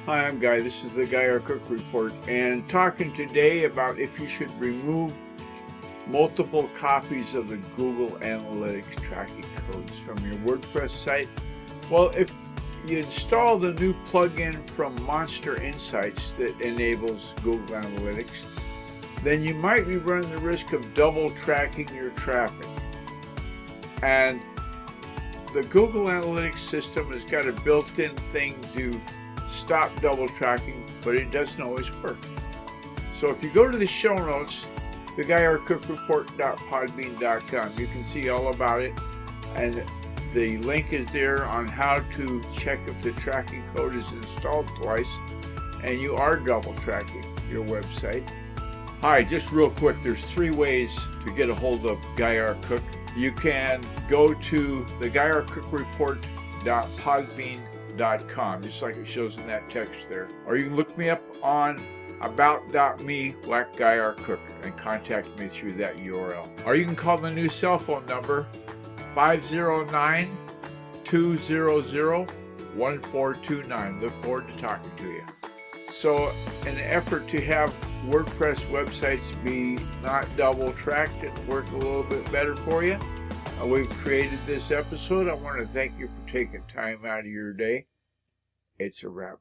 Hi, I'm Guy. This is the Guy Our Cook Report, and talking today about if you should remove multiple copies of the Google Analytics tracking codes from your WordPress site. Well, if you install the new plugin from Monster Insights that enables Google Analytics, then you might be running the risk of double tracking your traffic. And the Google Analytics system has got a built-in thing to stop double tracking, but it doesn't always work. So if you go to the show notes, theguyOurCookReport.podbean.com, you can see all about it, and the link is there on how to check if the tracking code is installed twice and you are double tracking your website. Hi, just real quick, there's 3 ways to get a hold of Guy Our Cook. You can go to theguyOurCookReport.podbean.com, just like it shows in that text there. Or you can look me up on about.me like Guy Our Cook and contact me through that URL. Or you can call the new cell phone number 509-200-1429. Look forward to talking to you. So in an effort to have WordPress websites be not double tracked and work a little bit better for you, we've created this episode. I want to thank you for taking time out of your day. It's a wrap.